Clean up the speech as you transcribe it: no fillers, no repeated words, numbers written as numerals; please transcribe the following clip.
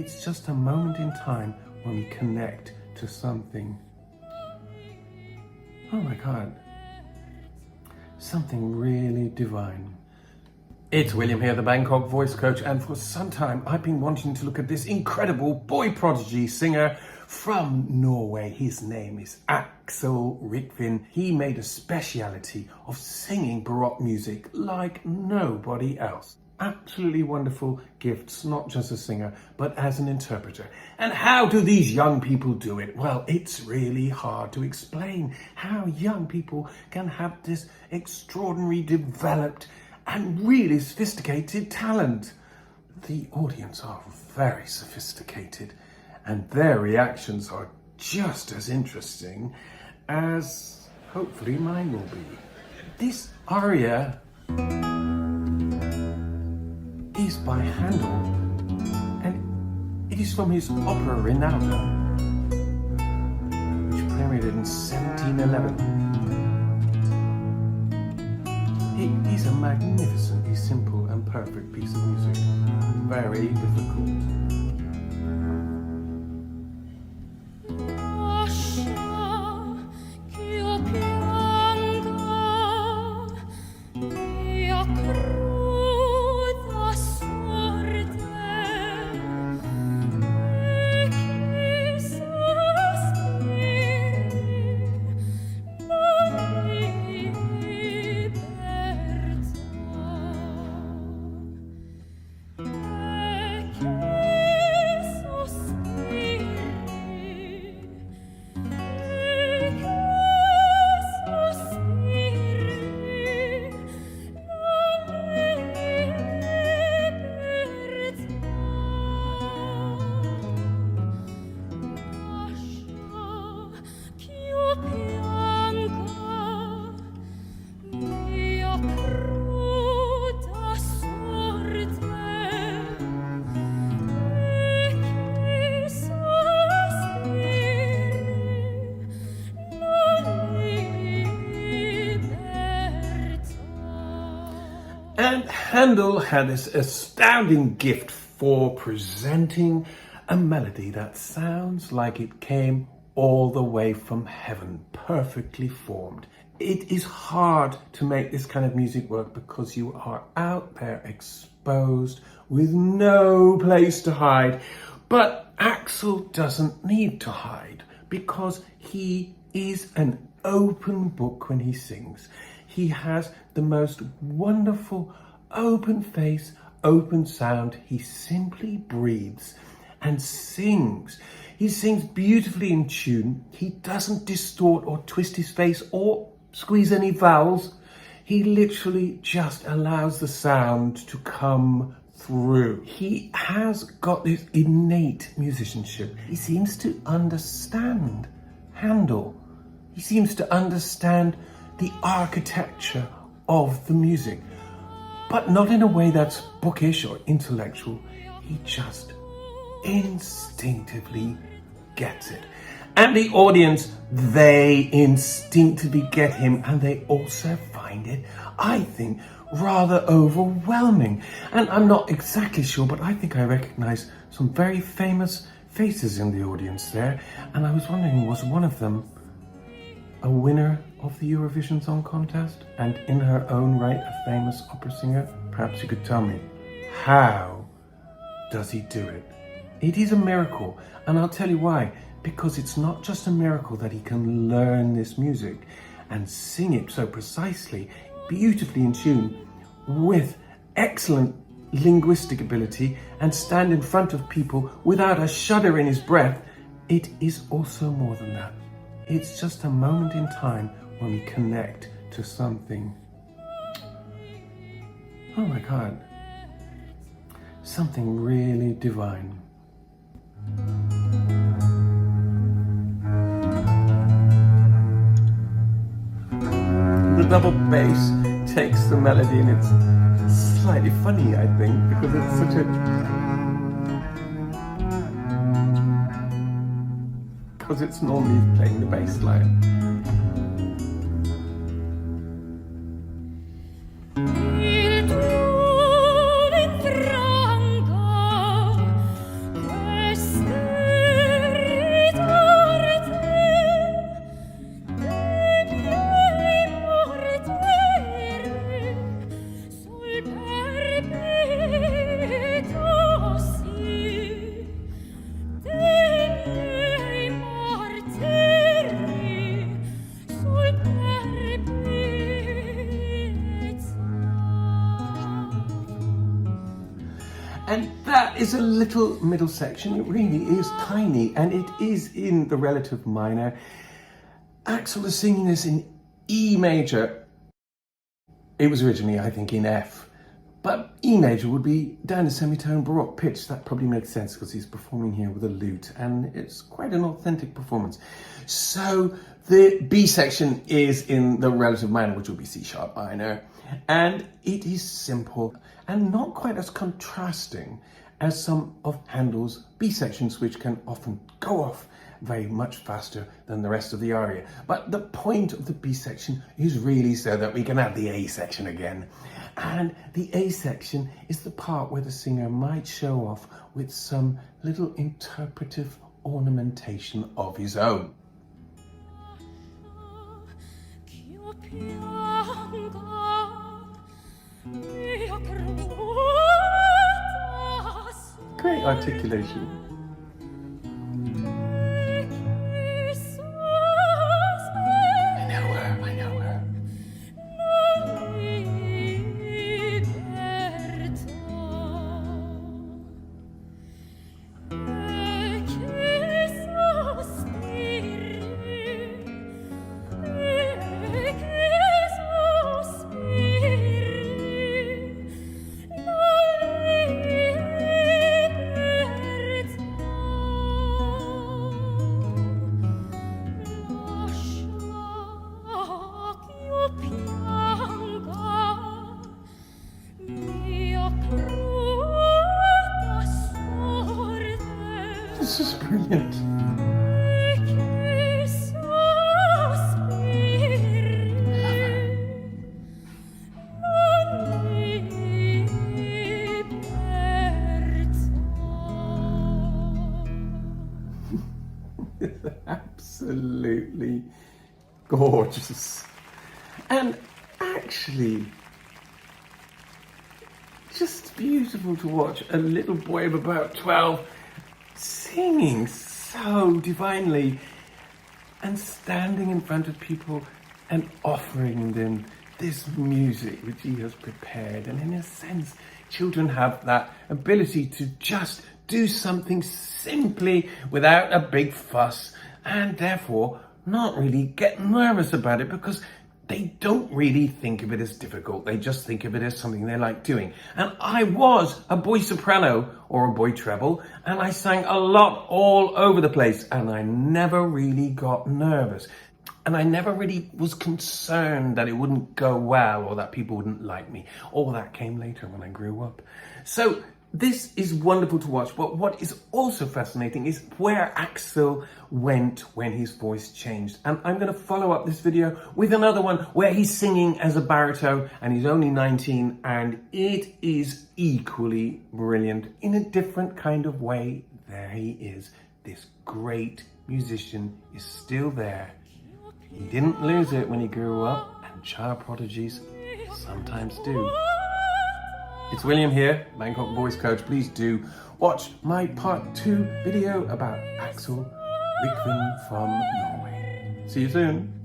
It's just a moment in time when we connect to something. Oh my God. Something really divine. It's William here, the Bangkok voice coach, and for some time I've been wanting to look at this incredible boy prodigy singer from Norway. His name is Aksel Rykkvin. He made a speciality of singing Baroque music like nobody else. Absolutely wonderful gifts, not just as a singer, but as an interpreter. And how do these young people do it? Well, it's really hard to explain how young people can have this extraordinary, developed, and really sophisticated talent. The audience are very sophisticated, and their reactions are just as interesting as hopefully mine will be. This aria is by Handel, and it is from his opera Rendition, which premiered in 1711. It is a magnificently simple and perfect piece of music, very difficult. And Handel had this astounding gift for presenting a melody that sounds like it came all the way from heaven, perfectly formed. It is hard to make this kind of music work because you are out there exposed with no place to hide. But Aksel doesn't need to hide because he is an open book when he sings. He has the most wonderful open face, open sound. He simply breathes and sings. He sings beautifully in tune. He doesn't distort or twist his face or squeeze any vowels. He literally just allows the sound to come through. He has got this innate musicianship. He seems to understand Handel. He seems to understand the architecture of the music, but not in a way that's bookish or intellectual. He just instinctively gets it. And the audience, they instinctively get him, and they also find it, I think, rather overwhelming. And I'm not exactly sure, but I think I recognize some very famous faces in the audience there. And I was wondering, was one of them a winner of the Eurovision Song Contest and in her own right a famous opera singer? Perhaps you could tell me, how does he do it? It is a miracle, and I'll tell you why. Because it's not just a miracle that he can learn this music and sing it so precisely, beautifully in tune, with excellent linguistic ability, and stand in front of people without a shudder in his breath. It is also more than that. It's just a moment in time when we connect to something. Oh my God. Something really divine. The double bass takes the melody, and it's slightly funny, I think, because it's such because it's normally playing the bass line. is a little middle section. It really is tiny, and it is in the relative minor. Aksel is singing this in E major. It was originally, I think, in F. But E major would be down a semitone Baroque pitch. That probably makes sense because he's performing here with a lute, and it's quite an authentic performance. So the B section is in the relative minor, which will be C sharp minor, and it is simple and not quite as contrasting as some of Handel's B sections, which can often go off very much faster than the rest of the aria. But the point of the B section is really so that we can have the A section again. And the A section is the part where the singer might show off with some little interpretive ornamentation of his own. Great articulation. I know her. This is brilliant. Absolutely gorgeous. And actually, just beautiful to watch a little boy of about 12 singing so divinely and standing in front of people and offering them this music which he has prepared. And in a sense, children have that ability to just do something simply without a big fuss, and therefore not really get nervous about it because they don't really think of it as difficult. They just think of it as something they like doing. And I was a boy soprano or a boy treble, and I sang a lot all over the place, and I never really got nervous. And I never really was concerned that it wouldn't go well or that people wouldn't like me. All that came later when I grew up. So this is wonderful to watch, but what is also fascinating is where Aksel went when his voice changed. And I'm going to follow up this video with another one where he's singing as a baritone and he's only 19, and it is equally brilliant in a different kind of way. There he is. This great musician is still there. He didn't lose it when he grew up, and child prodigies sometimes do. It's William here, Bangkok Voice Coach. Please do watch my part 2 video about Aksel Rykkvin from Norway. See you soon.